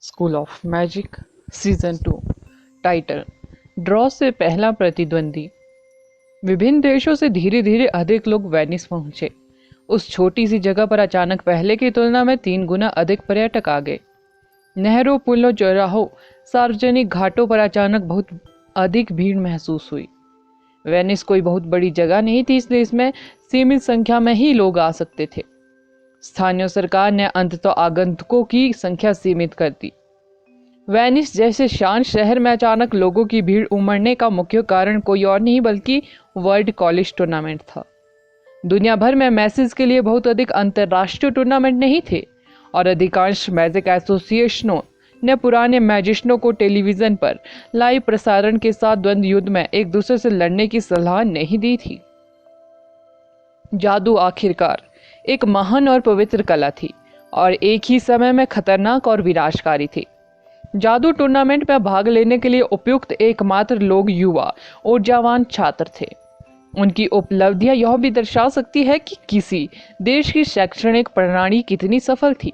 School of magic season 2। Title, draw से पहला प्रतिद्वंदी। विभिन्न देशों से धीरे धीरे अधिक लोग वेनिस पहुंचे। उस छोटी सी जगह पर अचानक पहले की तुलना में 3 गुना अधिक पर्यटक आ गए। नहरों, पुलों, चौराहों, सार्वजनिक घाटों पर अचानक बहुत अधिक भीड़ महसूस हुई। वेनिस कोई बहुत बड़ी जगह नहीं थी, इसलिए इसमें सीमित संख्या में ही लोग आ सकते थे। स्थानीय सरकार ने अंततः आगंतुकों की संख्या सीमित कर दी। वेनिस जैसे शांत शहर में अचानक लोगों की भीड़ उमड़ने का मुख्य कारण कोई और नहीं बल्कि वर्ल्ड कॉलेज टूर्नामेंट था। दुनिया भर में मैसेज के लिए बहुत अधिक अंतर्राष्ट्रीय टूर्नामेंट नहीं थे और अधिकांश मैजिक एसोसिएशनों ने पुराने मैजिशियनों को टेलीविजन पर लाइव प्रसारण के साथ द्वंद्व युद्ध में एक दूसरे से लड़ने की सलाह नहीं दी थी। जादू आखिरकार एक महान और पवित्र कला थी और एक ही समय में खतरनाक और विनाशकारी थी। जादू टूर्नामेंट में भाग लेने के लिए उपयुक्त एकमात्र लोग युवा और जवान छात्र थे। उनकी उपलब्धियां यह भी दर्शा सकती है कि किसी देश की शैक्षणिक प्रणाली कितनी सफल थी।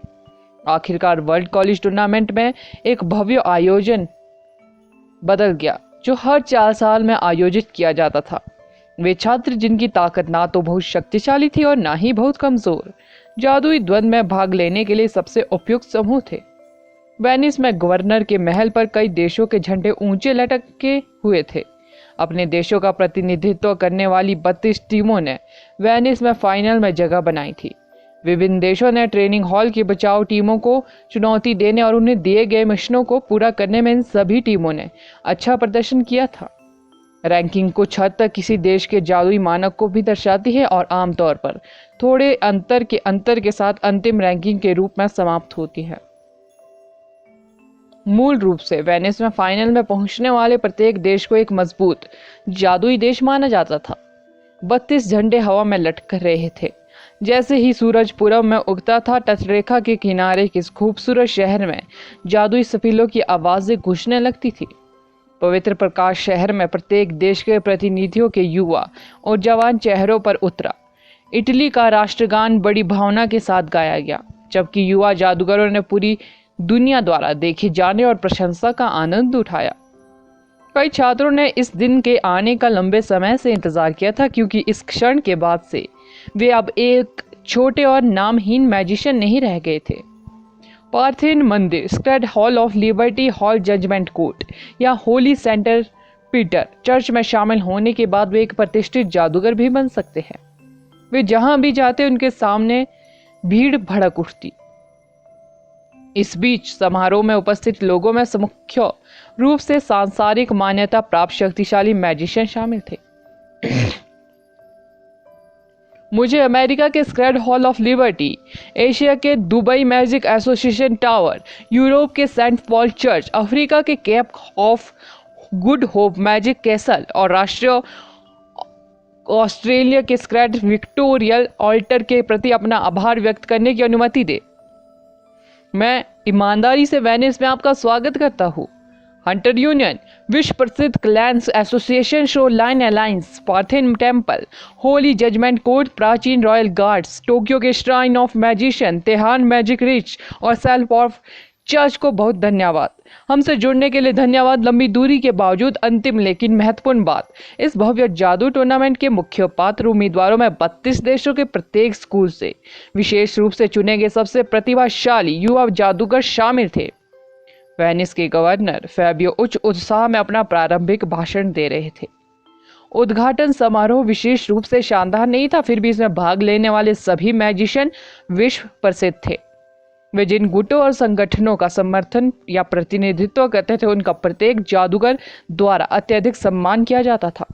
आखिरकार वर्ल्ड कॉलेज टूर्नामेंट में एक भव्य आयोजन बदल गया जो हर 4 साल में आयोजित किया जाता था। वे छात्र जिनकी ताकत ना तो बहुत शक्तिशाली थी और ना ही बहुत कमजोर, जादुई द्वंद्व में भाग लेने के लिए सबसे उपयुक्त समूह थे। वेनिस में गवर्नर के महल पर कई देशों के झंडे ऊंचे लटके हुए थे। अपने देशों का प्रतिनिधित्व करने वाली 32 टीमों ने वेनिस में फाइनल में जगह बनाई थी। विभिन्न देशों ने ट्रेनिंग हॉल की बचाव टीमों को चुनौती देने और उन्हें दिए गए मिशनों को पूरा करने में इन सभी टीमों ने अच्छा प्रदर्शन किया था। रैंकिंग कुछ हद तक किसी देश के जादुई मानक को भी दर्शाती है और आमतौर पर थोड़े अंतर के साथ अंतिम रैंकिंग के रूप में समाप्त होती है। मूल रूप से वेनिस में फाइनल में पहुंचने वाले प्रत्येक देश को एक मजबूत जादुई देश माना जाता था। 32 झंडे हवा में लटक रहे थे। जैसे ही सूरज पूरब में उगता था, तटरेखा के किनारे के इस खूबसूरत शहर में जादुई सफीलों की आवाजें गूंजने लगती थी। पवित्र प्रकाश शहर में प्रत्येक देश के प्रतिनिधियों के युवा और जवान चेहरों पर उतरा। इटली का राष्ट्रगान बड़ी भावना के साथ गाया गया, जबकि युवा जादूगरों ने पूरी दुनिया द्वारा देखे जाने और प्रशंसा का आनंद उठाया। कई छात्रों ने इस दिन के आने का लंबे समय से इंतजार किया था, क्योंकि इस क्षण के बाद से वे अब एक छोटे और नामहीन मैजिशियन नहीं रह गए थे। पार्थेन मंदिर, sacred hall of liberty, hall judgement court या होली सेंटर पीटर चर्च में शामिल होने के बाद वे एक प्रतिष्ठित जादूगर भी बन सकते हैं। वे जहां भी जाते उनके सामने भीड़ भड़क उठती। इस बीच समारोह में उपस्थित लोगों में मुख्य रूप से सांसारिक मान्यता प्राप्त शक्तिशाली मैजिशियन शामिल थे। मुझे अमेरिका के Sacred hall of Liberty, Asia के Dubai Magic Association Tower, Europe के सेंट पॉल चर्च, अफ्रीका के Cape of Good Hope Magic Castle और राष्ट्रीय ऑस्ट्रेलिया के स्क्रेड विक्टोरियल ऑल्टर के प्रति अपना आभार व्यक्त करने की अनुमति दे। मैं ईमानदारी से वेनिस में आपका स्वागत करता हूँ। हंटर यूनियन, विश्व प्रसिद्ध clans association, shoreline alliance, Parthenon temple, holy judgement court, प्राचीन रॉयल गार्ड्स, टोक्यो के श्राइन ऑफ मैजिशियन, तेहान मैजिक रिच और सेल्फ ऑफ चर्च को बहुत धन्यवाद। हमसे जुड़ने के लिए धन्यवाद। लंबी दूरी के बावजूद अंतिम लेकिन महत्वपूर्ण बात, इस भव्य जादू टूर्नामेंट के मुख्य पात्र उम्मीदवारों में 32 देशों के प्रत्येक स्कूल से विशेष रूप से चुने गए सबसे प्रतिभाशाली युवा जादूगर शामिल थे। वेनिस के गवर्नर फैबियो उच्च उत्साह में अपना प्रारंभिक भाषण दे रहे थे। उद्घाटन समारोह विशेष रूप से शानदार नहीं था, फिर भी इसमें भाग लेने वाले सभी मैजिशियन विश्व प्रसिद्ध थे। वे जिन गुटों और संगठनों का समर्थन या प्रतिनिधित्व करते थे, उनका प्रत्येक जादूगर द्वारा अत्यधिक सम्मान किया जाता था।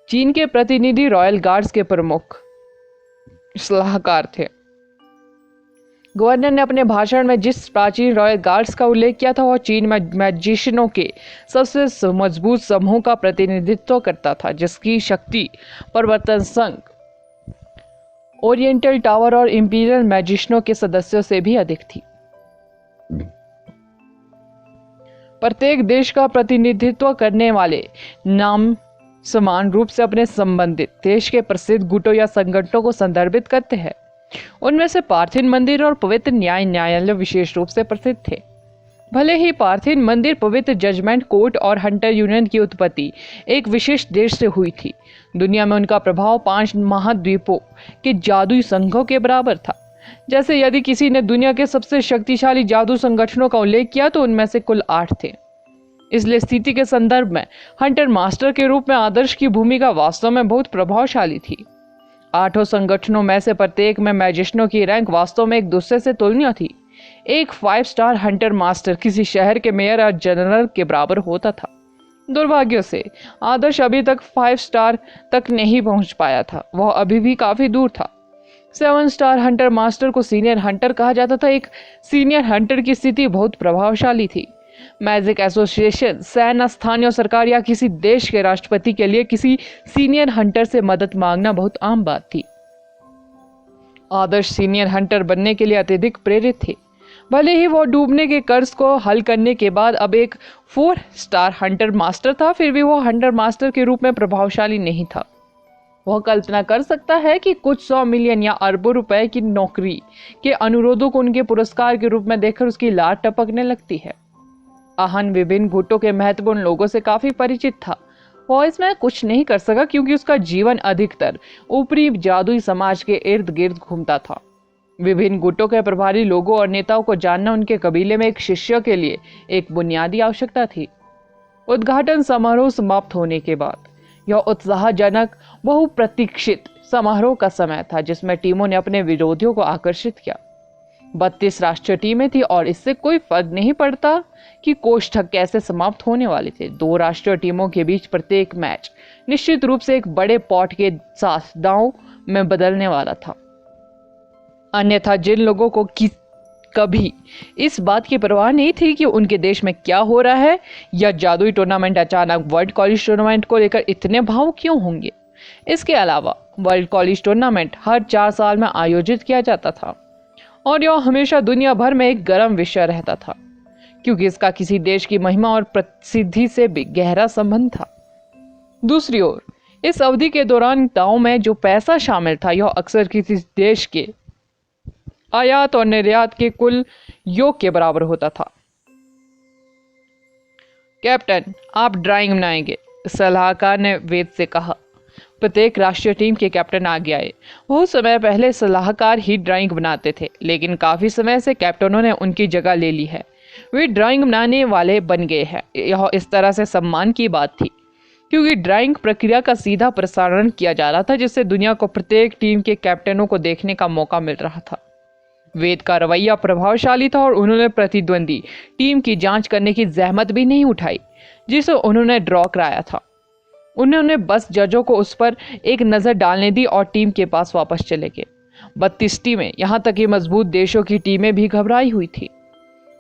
चीन के प्रतिनिधि रॉयल गार्ड्स के प्रमुख सलाहकार थे। गवर्नर ने अपने भाषण में जिस प्राचीन रॉयल गार्ड्स का उल्लेख किया था, वह चीन में मैजिशियनों के सबसे मजबूत समूह का प्रतिनिधित्व करता था, जिसकी शक्ति परिवर्तन संघ, ओरिएंटल टावर और इंपीरियल मैजिशियनों के सदस्यों से भी अधिक थी। प्रत्येक देश का प्रतिनिधित्व करने वाले नाम समान रूप से अपने संबंधित देश के प्रसिद्ध गुटों या संगठनों को संदर्भित करते हैं। उनमें से पार्थेन मंदिर और पवित्र न्यायालय विशेष रूप से प्रसिद्ध थे। भले ही पार्थिन मंदिर, पवित्र जजमेंट कोर्ट और हंटर यूनियन की उत्पत्ति एक विशेष देश से हुई थी, दुनिया में उनका प्रभाव 5 महाद्वीपों के जादुई संघों के बराबर था। जैसे यदि किसी ने दुनिया के सबसे शक्तिशाली जादू संगठनों का उल्लेख किया तो उनमें से कुल 8 थे। इसलिए स्थिति के संदर्भ में हंटर मास्टर के रूप में आदर्श की भूमिका वास्तव में बहुत प्रभावशाली थी। 8 संगठनों में से प्रत्येक में मैजिशियनों की रैंक वास्तव में एक दूसरे से तुलनीय थी। एक 5 स्टार हंटर मास्टर किसी शहर के मेयर या जनरल के बराबर होता था। दुर्भाग्य से आदर्श अभी तक 5 स्टार तक नहीं पहुंच पाया था, वह अभी भी काफी दूर था। 7 स्टार हंटर मास्टर को सीनियर हंटर कहा जाता था। एक सीनियर हंटर की स्थिति बहुत प्रभावशाली थी। मैजिक एसोसिएशन, सैन्य, स्थानीय सरकार या किसी देश के राष्ट्रपति के लिए किसी सीनियर हंटर से मदद मांगना बहुत आम बात थी। आदर्श सीनियर हंटर बनने के लिए अत्यधिक प्रेरित थे। भले ही वो डूबने के कर्ज को हल करने के बाद अब एक 4 स्टार हंटर मास्टर था, फिर भी वो हंटर मास्टर के रूप में प्रभावशाली नहीं था। वह कल्पना कर सकता है कि कुछ 100 मिलियन या अरबों रुपए की नौकरी के अनुरोधों को उनके पुरस्कार के रूप में देखकर उसकी लार टपकने लगती है। आहन विभिन्न गुटों के महत्वपूर्ण लोगों से काफी परिचित था। वह इसमें कुछ नहीं कर सका क्योंकि उसका जीवन अधिकतर ऊपरी जादुई समाज के इर्द गिर्द घूमता था। विभिन्न गुटों के प्रभारी लोगों और नेताओं को जानना उनके कबीले में एक शिष्य के लिए एक बुनियादी आवश्यकता थी। उद्घाटन समारोह समाप्त होने के बाद यह उत्साहजनक, बहुप्रतीक्षित समारोह का समय था जिसमें टीमों ने अपने विरोधियों को आकर्षित किया। 32 राष्ट्रीय टीमें थी और इससे कोई फर्क नहीं पड़ता कि कोष्ठक कैसे समाप्त होने वाले थे। 2 राष्ट्रीय टीमों के बीच प्रत्येक मैच निश्चित रूप से एक बड़े पॉट के साथ दांव में बदलने वाला था। अन्यथा जिन लोगों को कभी इस बात की परवाह नहीं थी कि उनके देश में क्या हो रहा है या जादुई टूर्नामेंट अचानक वर्ल्ड कॉलेज टूर्नामेंट को लेकर इतने भावुक क्यों होंगे। इसके अलावा वर्ल्ड कॉलेज टूर्नामेंट हर 4 साल में आयोजित किया जाता था और यह हमेशा दुनिया भर में एक गर्म विषय रहता था क्योंकि इसका किसी देश की महिमा और प्रसिद्धि से भी गहरा संबंध था। दूसरी ओर इस अवधि के दौरान दांव में जो पैसा शामिल था यह अक्सर किसी देश के आयात और निर्यात के कुल योग के बराबर होता था। कैप्टन, आप ड्राइंग बनाएंगे, सलाहकार ने वेद से कहा। प्रत्येक राष्ट्रीय टीम के कैप्टन आगे आए। बहुत समय पहले सलाहकार ही ड्राइंग बनाते थे, लेकिन काफी समय से कैप्टनों ने उनकी जगह ले ली है। वे ड्राइंग बनाने वाले बन गए हैं। यह इस तरह से सम्मान की बात थी क्योंकि ड्राइंग प्रक्रिया का सीधा प्रसारण किया जा रहा था जिससे दुनिया को प्रत्येक टीम के कैप्टनों को देखने का मौका मिल रहा था। वेद का रवैया प्रभावशाली था और उन्होंने प्रतिद्वंदी टीम की जांच करने की जहमत भी नहीं उठाई जिसे उन्होंने ड्रॉ कराया था। उन्होंने बस जजों को उस पर एक नजर डालने दी और टीम के पास वापस चले गए। 32 टीमें, यहां तक कि मजबूत देशों की टीमें भी घबराई हुई थी।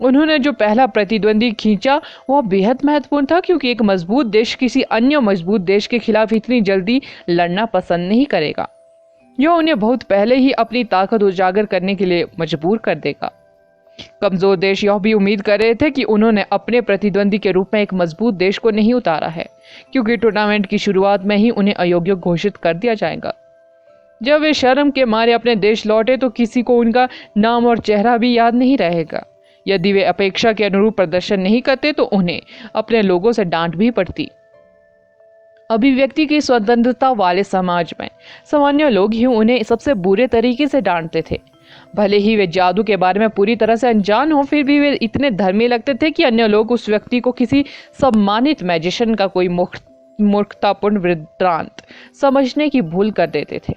उन्होंने जो पहला प्रतिद्वंदी खींचा वह बेहद महत्वपूर्ण था क्योंकि एक मजबूत देश किसी अन्य मजबूत देश के खिलाफ इतनी जल्दी लड़ना पसंद नहीं करेगा। यह उन्हें बहुत पहले ही अपनी ताकत उजागर करने के लिए मजबूर कर देगा। कमजोर देश यह भी उम्मीद कर रहे थे कि उन्होंने अपने प्रतिद्वंदी के रूप में एक मजबूत देश को नहीं उतारा है क्योंकि टूर्नामेंट की शुरुआत में ही उन्हें अयोग्य घोषित कर दिया जाएगा। जब वे शर्म के मारे अपने देश लौटे तो किसी को उनका नाम और चेहरा भी याद नहीं रहेगा। यदि वे अपेक्षा के अनुरूप प्रदर्शन नहीं करते तो उन्हें अपने लोगों से डांट भी पड़ती। अभिव्यक्ति की स्वतंत्रता वाले समाज में सामान्य लोग ही उन्हें सबसे बुरे तरीके से डांटते थे। भले ही वे जादू के बारे में पूरी तरह से अनजान हो, फिर भी वे इतने धर्मी लगते थे कि अन्य लोग उस व्यक्ति को किसी सम्मानित मैजिशियन का कोई मूर्खतापूर्ण वृत्तांत समझने की भूल कर देते थे।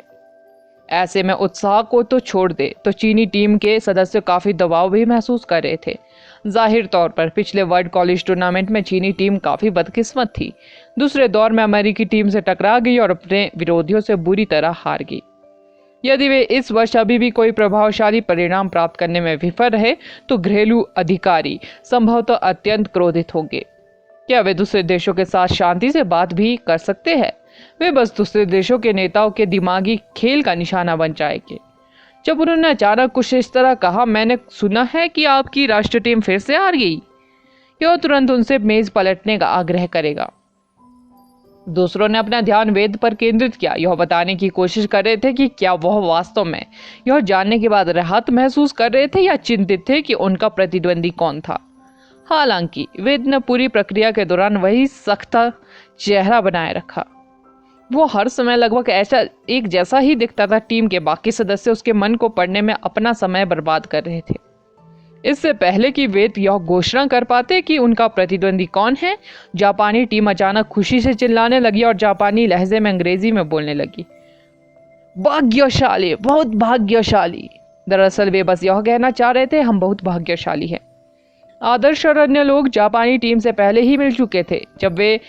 ऐसे में उत्साह को तो छोड़ दे तो चीनी टीम के सदस्य काफी दबाव भी महसूस कर रहे थे। जाहिर तौर पर पिछले वर्ल्ड कॉलेज टूर्नामेंट में चीनी टीम काफी बदकिस्मत थी। दूसरे दौर में अमेरिकी टीम से टकरा गई और अपने विरोधियों से बुरी तरह हार गई। यदि वे इस वर्ष अभी भी कोई प्रभावशाली परिणाम प्राप्त करने में विफल रहे तो घरेलू अधिकारी संभवतः अत्यंत क्रोधित होंगे। क्या वे दूसरे देशों के साथ शांति से बात भी कर सकते हैं? वे बस दूसरे देशों के नेताओं के दिमागी खेल का निशाना बन जाएंगे। जब उन्होंने अचानक कुछ इस तरह कहा, मैंने सुना है कि आपकी राष्ट्रीय टीम फिर से हार गई, यह तुरंत उनसे मेज पलटने का आग्रह करेगा। दूसरों ने अपना ध्यान वेद पर केंद्रित किया। यह बताने की कोशिश कर रहे थे कि क्या वह वास्तव में यह जानने के बाद राहत महसूस कर रहे थे या चिंतित थे कि उनका प्रतिद्वंदी कौन था। हालांकि वेद ने पूरी प्रक्रिया के दौरान वही सख्त चेहरा बनाए रखा। वो हर समय लगभग ऐसा एक जैसा ही दिखता था। टीम के बाकी सदस्य उसके मन को पढ़ने में अपना समय बर्बाद कर रहे थे। इससे पहले कि वेद यह घोषणा कर पाते कि उनका प्रतिद्वंदी कौन है, जापानी टीम अचानक खुशी से चिल्लाने लगी और जापानी लहजे में अंग्रेजी में बोलने लगी। भाग्यशाली, बहुत भाग्यशाली। दरअसल वे बस यह कहना चाह रहे थे, हम बहुत भाग्यशाली हैं। आदर्श और अन्य लोग जापानी टीम से पहले ही मिल चुके थे जब वे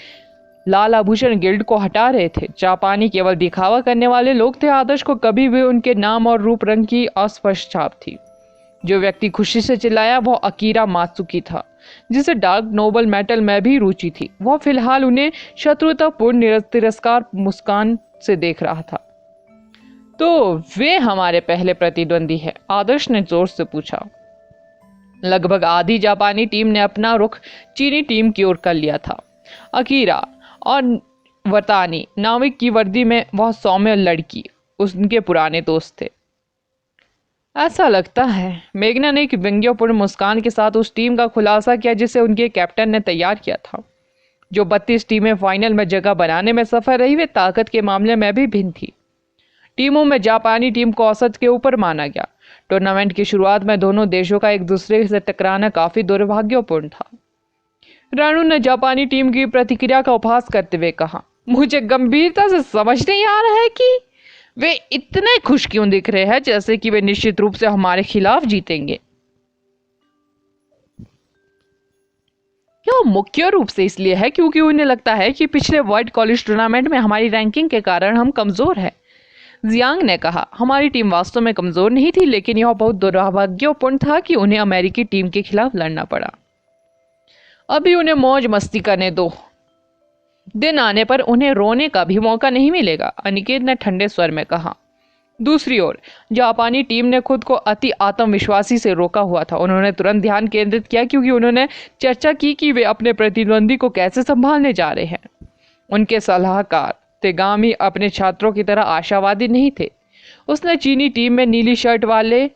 लाल आभूषण गिल्ड को हटा रहे थे। जापानी केवल दिखावा करने वाले लोग थे। आदर्श को कभी भी उनके नाम और रूप रंग की अस्पष्ट छाप थी। जो व्यक्ति खुशी से चिल्लाया वह अकीरा मात्सुकी था, जिसे डार्क नोबल मेटल में भी रुचि थी। वह फिलहाल उन्हें शत्रुतापूर्ण तिरस्कार मुस्कान से देख रहा था। तो वे हमारे पहले प्रतिद्वंदी है? आदर्श ने जोर से पूछा। लगभग आधी जापानी टीम ने अपना रुख चीनी टीम की ओर कर लिया था। अकीरा और वतानी नाविक की वर्दी में वह सौम्य लड़की उनके पुराने दोस्त थे। ऐसा लगता है, मेघना ने एक व्यंग्यपूर्ण मुस्कान के साथ उस टीम का खुलासा किया जिसे उनके कैप्टन ने तैयार किया था। जो 32 टीमें फाइनल में जगह बनाने में सफल रही, वे ताकत के मामले में भी भिन्न थी। टीमों में जापानी टीम को औसत के ऊपर माना गया। टूर्नामेंट की शुरुआत में दोनों देशों का एक दूसरे से टकराना काफी दुर्भाग्यपूर्ण था। रानू ने जापानी टीम की प्रतिक्रिया का उपहास करते हुए कहा, मुझे गंभीरता से समझ नहीं आ रहा है कि वे इतने खुश क्यों दिख रहे हैं, जैसे कि वे निश्चित रूप से हमारे खिलाफ जीतेंगे। यह मुख्य रूप से इसलिए है क्योंकि उन्हें लगता है कि पिछले वर्ल्ड कॉलेज टूर्नामेंट में हमारी रैंकिंग के कारण हम कमजोर हैं। जियांग ने कहा, हमारी टीम वास्तव में कमजोर नहीं थी, लेकिन यह बहुत दुर्भाग्यपूर्ण था कि उन्हें अमेरिकी टीम के खिलाफ लड़ना पड़ा। अभी उन्हें मौज मस्ती करने दो, दिन आने पर उन्हें रोने का भी मौका नहीं मिलेगा, अनिकेत ने ठंडे स्वर में कहा। दूसरी ओर जापानी टीम ने खुद को अति आत्मविश्वासी से रोका हुआ था। उन्होंने तुरंत ध्यान केंद्रित किया क्योंकि उन्होंने चर्चा की कि वे अपने प्रतिद्वंदी को कैसे संभालने जा रहे हैं। उनके सलाहकार तेगामी अपने छात्रों की तरह आशावादी नहीं थे। उसने चीनी टीम में नीली शर्ट वाले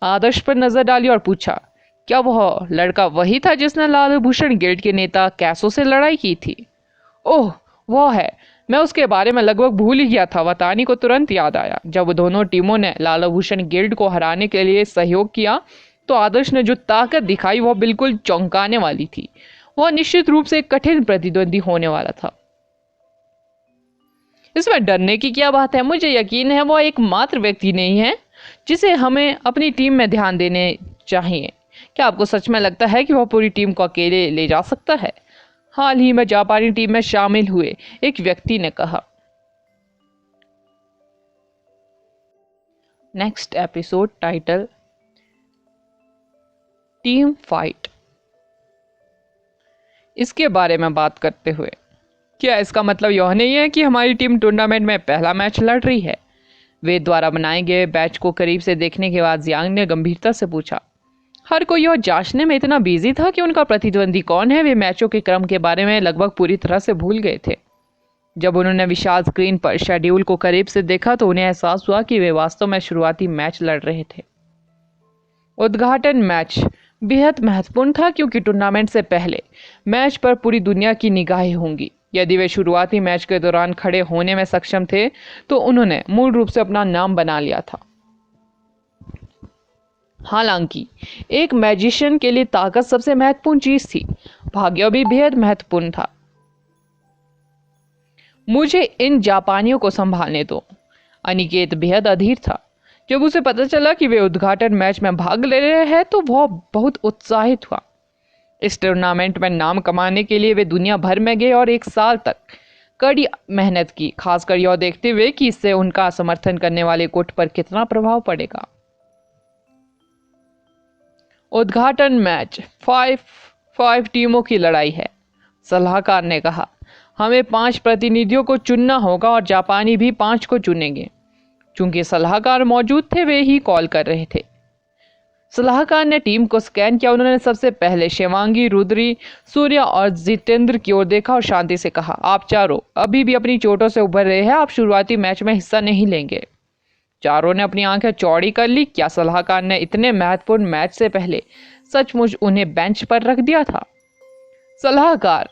आदर्श पर नजर डाली और पूछा, क्या वह लड़का वही था जिसने लाल आभूषण गिल्ड के नेता कैसो से लड़ाई की थी? ओह, वह है, मैं उसके बारे में लगभग भूल ही गया था। वतानी को तुरंत याद आया। जब दोनों टीमों ने लाल आभूषण गिल्ड को हराने के लिए सहयोग किया तो आदर्श ने जो ताकत दिखाई वह बिल्कुल चौंकाने वाली थी। वह निश्चित रूप से एक कठिन प्रतिद्वंदी होने वाला था। इसमें डरने की क्या बात है? मुझे यकीन है वह एकमात्र व्यक्ति नहीं है जिसे हमें अपनी टीम में ध्यान देने चाहिए। क्या आपको सच में लगता है कि वह पूरी टीम को अकेले ले जा सकता है? हाल ही में जापानी टीम में शामिल हुए एक व्यक्ति ने कहा। Next episode title team fight. इसके बारे में बात करते हुए, क्या इसका मतलब यह नहीं है कि हमारी टीम टूर्नामेंट में पहला मैच लड़ रही है? वे द्वारा बनाए गए बैच को करीब से देखने के बाद जियांग ने गंभीरता से पूछा। हर कोई यह जांचने में इतना बिजी था कि उनका प्रतिद्वंदी कौन है, वे मैचों के क्रम के बारे में लगभग पूरी तरह से भूल गए थे। जब उन्होंने विशाल स्क्रीन पर शेड्यूल को करीब से देखा तो उन्हें एहसास हुआ कि वे वास्तव में शुरुआती मैच लड़ रहे थे। उद्घाटन मैच बेहद महत्वपूर्ण था क्योंकि टूर्नामेंट से पहले मैच पर पूरी दुनिया की निगाहें होंगी। यदि वे शुरुआती मैच के दौरान खड़े होने में सक्षम थे तो उन्होंने मूल रूप से अपना नाम बना लिया था। हालांकि एक मैजिशियन के लिए ताकत सबसे महत्वपूर्ण चीज थी, भाग्य भी बेहद महत्वपूर्ण था। मुझे इन जापानियों को संभालने दो। अनिकेत बेहद अधीर था। जब उसे पता चला कि वे उद्घाटन मैच में भाग ले रहे हैं तो वह बहुत उत्साहित हुआ। इस टूर्नामेंट में नाम कमाने के लिए वे दुनिया भर में गए और 1 साल तक कड़ी मेहनत की, खासकर यह देखते हुए कि इससे उनका समर्थन करने वाले गुट पर कितना प्रभाव पड़ेगा। उद्घाटन मैच 5 टीमों की लड़ाई है, सलाहकार ने कहा। हमें 5 प्रतिनिधियों को चुनना होगा और जापानी भी 5 को चुनेंगे। चूंकि सलाहकार मौजूद थे वे ही कॉल कर रहे थे। सलाहकार ने टीम को स्कैन किया। उन्होंने सबसे पहले शिवांगी, रुद्री, सूर्या और जितेंद्र की ओर देखा और शांति से कहा, आप चारों अभी भी अपनी चोटों से उभर रहे हैं, आप शुरुआती मैच में हिस्सा नहीं लेंगे। चारों ने अपनी आंखें चौड़ी कर ली। क्या सलाहकार ने इतने महत्वपूर्ण मैच से पहले सचमुच उन्हें बेंच पर रख दिया था। सलाहकार,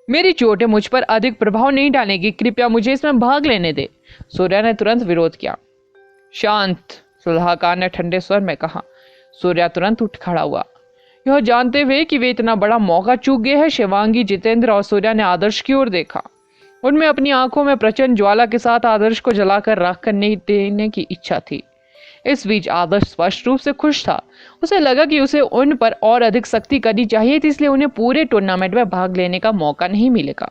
मेरी चोटें मुझ पर अधिक प्रभाव नहीं डालेगी, कृपया मुझे इसमें भाग लेने दे। सूर्या ने तुरंत विरोध किया। शांत, सलाहकार ने ठंडे स्वर में कहा। सूर्या तुरंत उठ खड़ा हुआ। यह जानते हुए कि वे इतना बड़ा मौका चूक गए हैं, शिवांगी, जितेंद्र और सूर्या ने आदर्श की ओर देखा। उनमें अपनी आंखों में प्रचंड ज्वाला के साथ आदर्श को जलाकर राख करने देने की इच्छा थी। इस बीच आदर्श स्पष्ट रूप से खुश था। उसे लगा कि उसे उन पर और अधिक सख्ती करनी चाहिए थी, इसलिए उन्हें पूरे टूर्नामेंट में भाग लेने का मौका नहीं मिलेगा।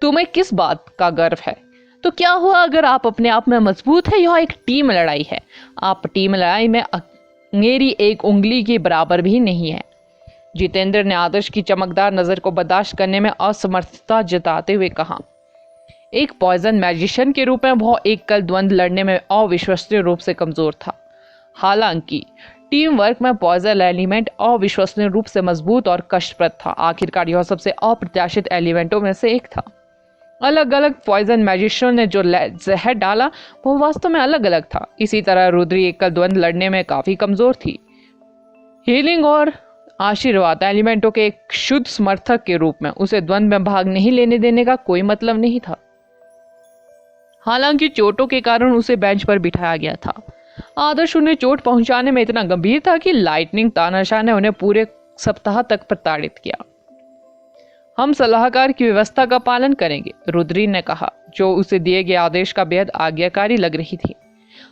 तुम्हें किस बात का गर्व है? तो क्या हुआ अगर आप अपने आप में मजबूत है? यह एक टीम लड़ाई है। आप टीम लड़ाई में मेरी एक उंगली के बराबर भी नहीं है। जितेंद्र ने आदर्श की चमकदार नजर को बर्दाश्त करने में असमर्थता जताते हुए कहा। एक पॉइजन मैजिशियन के रूप में वह एक कल द्वंद्व लड़ने में अविश्वसनीय रूप से कमजोर था। हालांकि टीम वर्क में पॉइजन एलिमेंट अविश्वसनीय रूप से मजबूत और कष्टप्रद था। आखिरकार यह सबसे अप्रत्याशित एलिमेंटों में से एक था। अलग अलग पॉइजन मैजिशियन ने जो जहर डाला वो वास्तव में अलग अलग था। इसी तरह रुद्री एक कल द्वंद्व लड़ने में काफी कमजोर थी। हीलिंग और आशीर्वाद एलिमेंटों के एक शुद्ध समर्थक के रूप में उसे द्वंद्व में भाग नहीं लेने देने का कोई मतलब नहीं था। हालांकि चोटों के कारण उसे बेंच पर बिठाया गया था। आदर्श उन्हें चोट पहुंचाने में इतना गंभीर था कि लाइटनिंग तानाशाह ने उन्हें पूरे सप्ताह तक प्रताड़ित किया। हम सलाहकार की व्यवस्था का पालन करेंगे, रुद्री ने कहा, जो उसे दिए गए आदेश का बेहद आज्ञाकारी लग रही थी।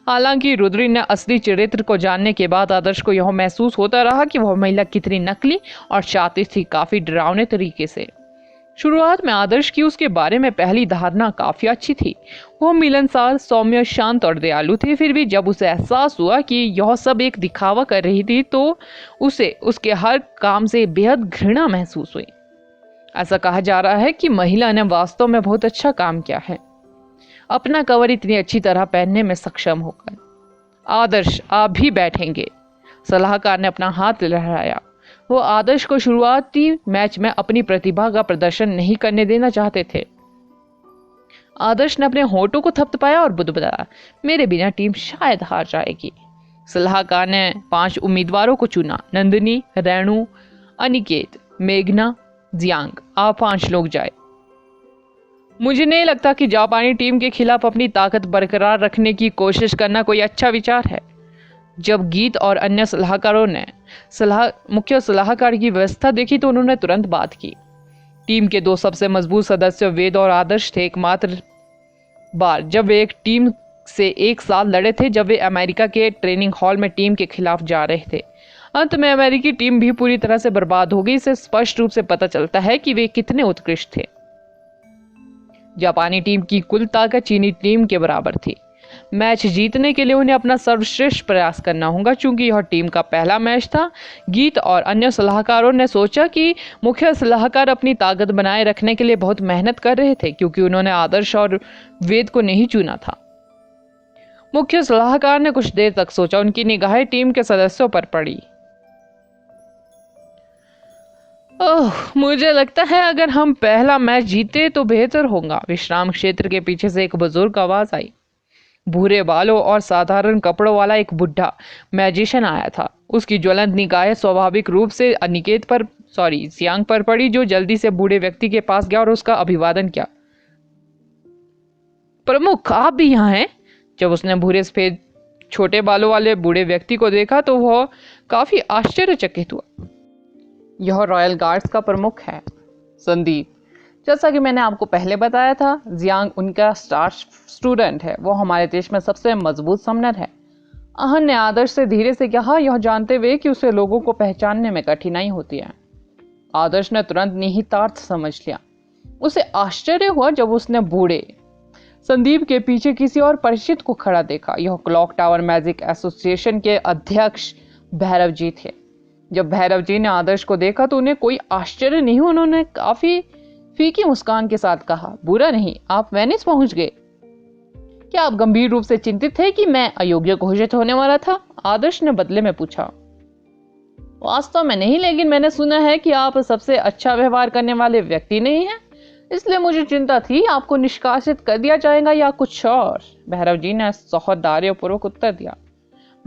हालांकि रुद्री ने असली चरित्र को जानने के बाद आदर्श को यह महसूस होता रहा कि वह महिला कितनी नकली और शातिर थी, काफी डरावने तरीके से। शुरुआत में आदर्श की उसके बारे में पहली धारणा काफी अच्छी थी। वह मिलनसार, सौम्य, शांत और दयालु थे। फिर भी जब उसे एहसास हुआ कि यह सब एक दिखावा कर रही थी तो उसे उसके हर काम से बेहद घृणा महसूस हुई। ऐसा कहा जा रहा है कि महिला ने वास्तव में बहुत अच्छा काम किया है, अपना कवर इतनी अच्छी तरह पहनने में सक्षम होकर। आदर्श, आप भी बैठेंगे, सलाहकार ने अपना हाथ लहराया। वो आदर्श को शुरुआती मैच में अपनी प्रतिभा का प्रदर्शन नहीं करने देना चाहते थे। आदर्श ने अपने होठों को थपथपाया और बुदबुदाया, मेरे बिना टीम शायद हार जाएगी। सलाहकार ने 5 उम्मीदवारों को चुना, नंदिनी, रेणु, अनिकेत, मेघना, जियांग। आप 5 लोग जाए। मुझे नहीं लगता कि जापानी टीम के खिलाफ अपनी ताकत बरकरार रखने की कोशिश करना कोई अच्छा विचार है। जब गीत और अन्य सलाहकारों ने मुख्य सलाहकार की व्यवस्था देखी तो उन्होंने तुरंत बात की। टीम के 2 सबसे मजबूत सदस्य वेद और आदर्श थे। एकमात्र बार जब वे एक टीम से एक साथ लड़े थे जब वे अमेरिका के ट्रेनिंग हॉल में टीम के खिलाफ जा रहे थे। अंत में अमेरिकी टीम भी पूरी तरह से बर्बाद हो गई। इससे स्पष्ट रूप से पता चलता है कि वे कितने उत्कृष्ट थे। जापानी टीम की कुल ताकत चीनी टीम के बराबर थी। मैच जीतने के लिए उन्हें अपना सर्वश्रेष्ठ प्रयास करना होगा। चूंकि यह टीम का पहला मैच था, गीत और अन्य सलाहकारों ने सोचा कि मुख्य सलाहकार अपनी ताकत बनाए रखने के लिए बहुत मेहनत कर रहे थे, क्योंकि उन्होंने आदर्श और वेद को नहीं चुना था। मुख्य सलाहकार ने कुछ देर तक सोचा। उनकी निगाहें टीम के सदस्यों पर पड़ी। ओह, मुझे लगता है अगर हम पहला मैच जीते तो बेहतर होगा। विश्राम क्षेत्र के पीछे से एक बुजुर्ग आवाज आई। भूरे बालों और साधारण कपड़ों वाला एक बुढ़ा मैजिशियन आया था। उसकी ज्वलंत निगाहें स्वाभाविक रूप से जियांग पर पड़ी, जो जल्दी से बूढ़े व्यक्ति के पास गया और उसका अभिवादन किया। प्रमुख, आप भी यहाँ हैं? जब उसने भूरे सफेद छोटे बालों वाले बूढ़े व्यक्ति को देखा तो वह काफी आश्चर्यचकित हुआ। यह रॉयल गार्ड्स का प्रमुख है, संदीप। जैसा कि मैंने आपको पहले बताया था, जियांग उनका स्टार स्टूडेंट है। वो हमारे देश में सबसे मजबूत समनर है। आहन ने आदर्श से धीरे से कहा, यह जानते हुए कि उसे लोगों को पहचानने में कठिनाई होती है। आदर्श ने तुरंत निहितार्थ समझ लिया। उसे आश्चर्य हुआ जब उसने बूढ़े संदीप के पीछे किसी और परिचित को खड़ा देखा। यह क्लॉक टावर मैजिक एसोसिएशन के अध्यक्ष भैरव जी थे। जब भैरव जी ने आदर्श को देखा तो उन्हें कोई आश्चर्य नहीं। उन्होंने काफी फीकी मुस्कान के साथ कहा, बुरा नहीं, आप वेनिस पहुंच गए। क्या आप गंभीर रूप से चिंतित थे कि मैं अयोग्य घोषित होने वाला था? आदर्श ने बदले में पूछा। वास्तव में नहीं, लेकिन मैंने सुना है कि आप सबसे अच्छा व्यवहार करने वाले व्यक्ति नहीं हैं, इसलिए मुझे चिंता थी आपको निष्कासित कर दिया जाएगा या कुछ और। भैरव जी ने सौहार्दपूर्वक उत्तर दिया।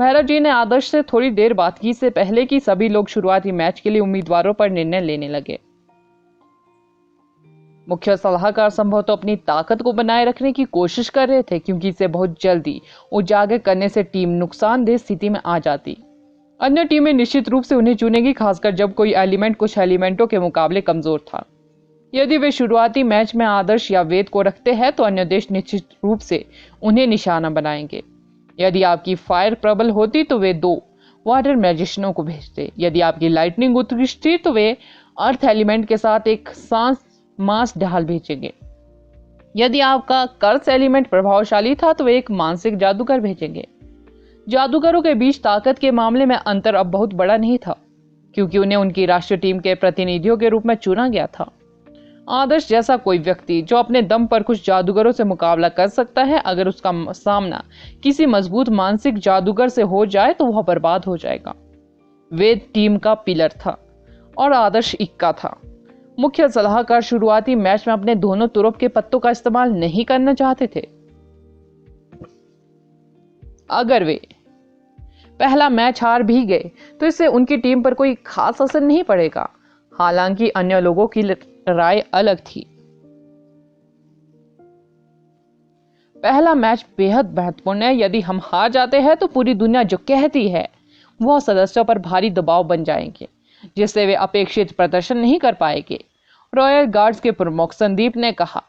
भैरव जी ने आदर्श से थोड़ी देर बात की से पहले कि सभी लोग शुरुआती मैच के लिए उम्मीदवारों पर निर्णय लेने लगे। मुख्य सलाहकार संभवतः अपनी ताकत को बनाए रखने की कोशिश कर रहे थे, क्योंकि इसे बहुत जल्दी उजागर करने से टीम नुकसानदेह स्थिति में आ जाती। अन्य टीमें निश्चित रूप से उन्हें चुनेगी, खासकर जब कोई एलिमेंट कुछ एलिमेंटों के मुकाबले कमजोर था। यदि वे शुरुआती मैच में आदर्श या वेद को रखते हैं तो अन्य देश निश्चित रूप से उन्हें निशाना बनाएंगे। यदि आपकी फायर प्रबल होती तो वे 2 वाटर मैजिशियनों को भेजते। यदि आपकी लाइटनिंग उत्कृष्ट थी तो वे अर्थ एलिमेंट के साथ एक सांस मास ढाल भेजेंगे। यदि आपका कर्स एलिमेंट प्रभावशाली था तो वे एक मानसिक जादूगर भेजेंगे। जादूगरों के बीच ताकत के मामले में अंतर अब बहुत बड़ा नहीं था, क्योंकि उन्हें उनकी राष्ट्रीय टीम के प्रतिनिधियों के रूप में चुना गया था। आदर्श जैसा कोई व्यक्ति जो अपने दम पर कुछ जादूगरों से मुकाबला कर सकता है, अगर उसका सामना किसी मजबूत मानसिक जादूगर से हो जाए तो वह बर्बाद हो जाएगा। वेद टीम का पिलर था और आदर्श इक्का था। मुख्य सलाहकार शुरुआती मैच में अपने दोनों तुरप के पत्तों का इस्तेमाल नहीं करना चाहते थे। अगर वे पहला मैच हार भी गए तो इससे उनकी टीम पर कोई खास असर नहीं पड़ेगा। हालांकि अन्य लोगों की राय अलग थी। पहला मैच बेहद महत्वपूर्ण है। यदि हम हार जाते हैं तो पूरी दुनिया जो कहती है वह सदस्यों पर भारी दबाव बन जाएंगे, जिससे वे अपेक्षित प्रदर्शन नहीं कर पाएंगे। रॉयल गार्ड्स के प्रमुख संदीप ने कहा,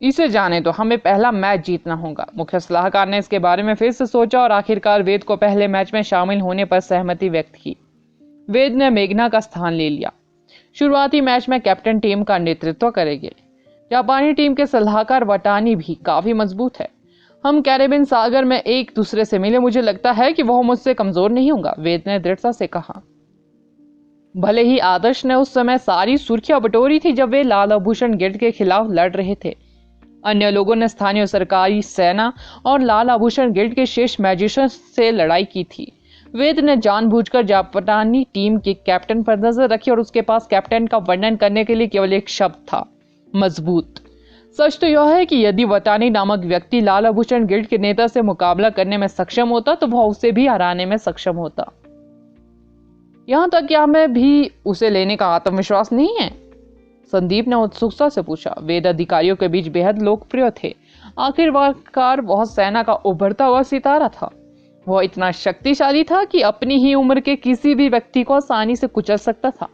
इसे जाने तो हमें पहला मैच जीतना होगा। मुख्य सलाहकार ने इसके बारे में फिर से सोचा और आखिरकार वेद को पहले मैच में शामिल होने पर सहमति व्यक्त की। वेद ने मेघना का स्थान ले लिया। शुरुआती मैच में कैप्टन टीम का नेतृत्व करेंगे। जापानी टीम के सलाहकार वटानी भी काफी मजबूत है। हम कैरेबियन सागर में एक दूसरे से मिले, मुझे लगता है कि वह मुझसे कमजोर नहीं होगा, वेद ने दृढ़ता से कहा। भले ही आदर्श ने उस समय सारी सुर्खियां बटोरी थी जब वे लाल आभूषण गिल्ड के खिलाफ लड़ रहे थे। अन्य लोगों ने स्थानीय सरकारी सेना और लाल आभूषण गिल्ड के शेष मैजिशियन से लड़ाई की थी। वेद ने जानबूझकर जापानी टीम के कैप्टन पर नजर रखी और उसके पास कैप्टन का वर्णन करने के लिए केवल एक शब्द था, मजबूत। सच तो यह है कि यदि वटानी नामक व्यक्ति लाल आभूषण गिल्ड के नेता से मुकाबला करने में सक्षम होता तो वह उसे भी हराने में सक्षम होता। यहां तक क्या हमें भी उसे लेने का आत्मविश्वास नहीं है? संदीप ने उत्सुकता से पूछा। वेद अधिकारियों के बीच बेहद लोकप्रिय थे। आखिरकार वह सेना का उभरता हुआ सितारा था। वह इतना शक्तिशाली था कि अपनी ही उम्र के किसी भी व्यक्ति को आसानी से कुचल सकता था।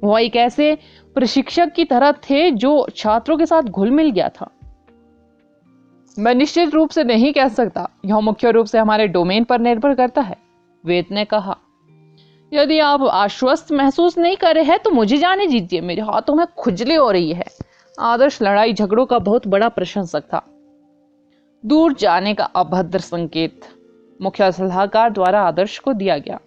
वह एक ऐसे प्रशिक्षक की तरह थे जो छात्रों के साथ घुल मिल गया था। मैं निश्चित रूप से नहीं कह सकता, यह मुख्य रूप से हमारे डोमेन पर निर्भर करता है, वेद ने कहा। यदि आप आश्वस्त महसूस नहीं कर रहे हैं तो मुझे जाने दीजिए, मेरे हाथों में खुजली हो रही है। आदर्श लड़ाई झगड़ों का बहुत बड़ा प्रशंसक था। दूर जाने का अभद्र संकेत मुख्य सलाहकार द्वारा आदर्श को दिया गया।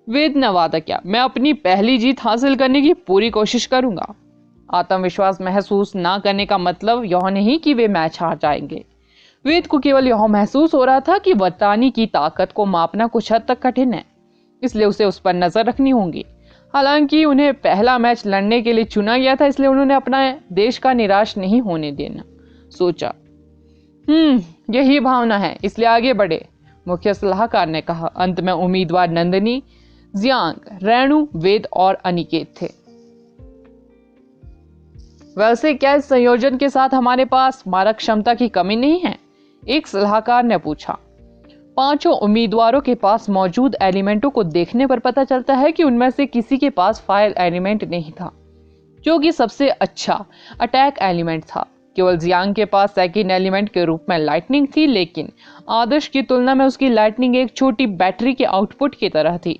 वेद ने वादा किया, मैं अपनी पहली जीत हासिल करने की पूरी कोशिश करूंगा। आत्मविश्वास महसूस ना करने का मतलब यह नहीं कि वे मैच हार जाएंगे। वेद को केवल यह महसूस हो रहा था कि वटानी की ताकत को मापना कुछ हद तक कठिन है, इसलिए उसे उस पर नजर रखनी होगी। हालांकि उन्हें पहला मैच लड़ने के लिए चुना गया था, इसलिए उन्होंने अपना देश का निराश नहीं होने देना सोचा। यही भावना है, इसलिए आगे बढ़े, मुख्य सलाहकार ने कहा। अंत में उम्मीदवार नंदिनी, जियांग, रेणु, वेद और अनिकेत थे। वैसे क्या इस संयोजन के साथ हमारे पास मारक क्षमता की कमी नहीं है? एक सलाहकार ने पूछा। पांचों उम्मीदवारों के पास मौजूद एलिमेंटों को देखने पर पता चलता है कि उनमें से किसी के पास फायर एलिमेंट नहीं था, जो कि सबसे अच्छा अटैक एलिमेंट था। केवल जियांग के पास सेकंड एलिमेंट के रूप में लाइटनिंग थी, लेकिन आदर्श की तुलना में उसकी लाइटनिंग एक छोटी बैटरी के आउटपुट की तरह थी।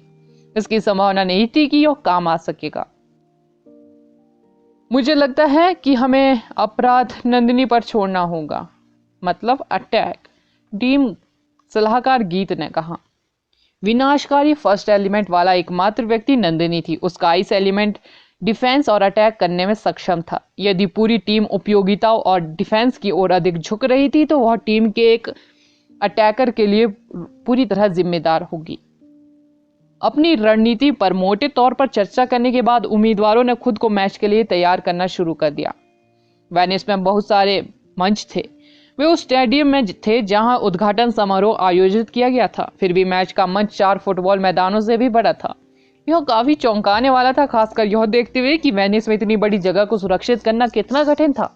इसकी संभावना नहीं थी कि यह काम आ सकेगा। मुझे लगता है कि हमें अपराध नंदिनी पर छोड़ना होगा, मतलब अटैक, टीम सलाहकार गीत ने कहा। विनाशकारी फर्स्ट एलिमेंट वाला एकमात्र व्यक्ति नंदिनी थी। उसका आइस एलिमेंट डिफेंस और अटैक करने में सक्षम था। यदि पूरी टीम उपयोगिताओं और डिफेंस की ओर अधिक झुक रही थी तो वह टीम के एक अटैकर के लिए पूरी तरह जिम्मेदार होगी। अपनी रणनीति पर मोटे तौर पर चर्चा करने के बाद उम्मीदवारों ने खुद को मैच के लिए तैयार करना शुरू कर दिया। वेनिस में बहुत सारे मंच थे। वे उस स्टेडियम में थे जहां उद्घाटन समारोह आयोजित किया गया था। फिर भी मैच का मंच 4 फुटबॉल मैदानों से भी बड़ा था। यह काफी चौंकाने वाला था, खासकर यह देखते हुए कि वेनिस में इतनी बड़ी जगह को सुरक्षित करना कितना कठिन था,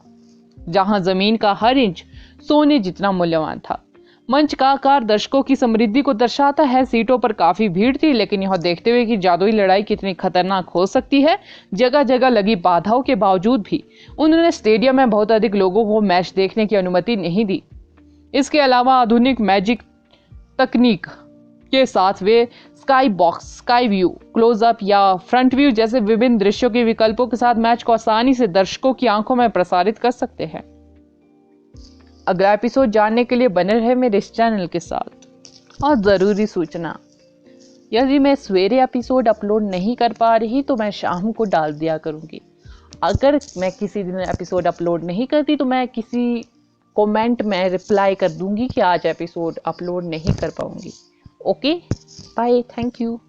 जहां जमीन का हर इंच सोने जितना मूल्यवान था। मंच का आकार दर्शकों की समृद्धि को दर्शाता है। सीटों पर काफी भीड़ थी, लेकिन यह देखते हुए कि जादुई लड़ाई कितनी खतरनाक हो सकती है, जगह जगह लगी बाधाओं के बावजूद भी उन्होंने स्टेडियम में बहुत अधिक लोगों को मैच देखने की अनुमति नहीं दी। इसके अलावा आधुनिक मैजिक तकनीक के साथ वे sky box, sky view, close up या फ्रंट व्यू जैसे विभिन्न दृश्यों के विकल्पों के साथ मैच को आसानी से दर्शकों की आंखों में प्रसारित कर सकते हैं। अगला एपिसोड जानने के लिए बने रहे मेरे इस चैनल के साथ। और ज़रूरी सूचना, यदि मैं सवेरे एपिसोड अपलोड नहीं कर पा रही तो मैं शाम को डाल दिया करूँगी। अगर मैं किसी दिन एपिसोड अपलोड नहीं करती तो मैं किसी कमेंट में रिप्लाई कर दूंगी कि आज एपिसोड अपलोड नहीं कर पाऊंगी। Okay, bye, thank you.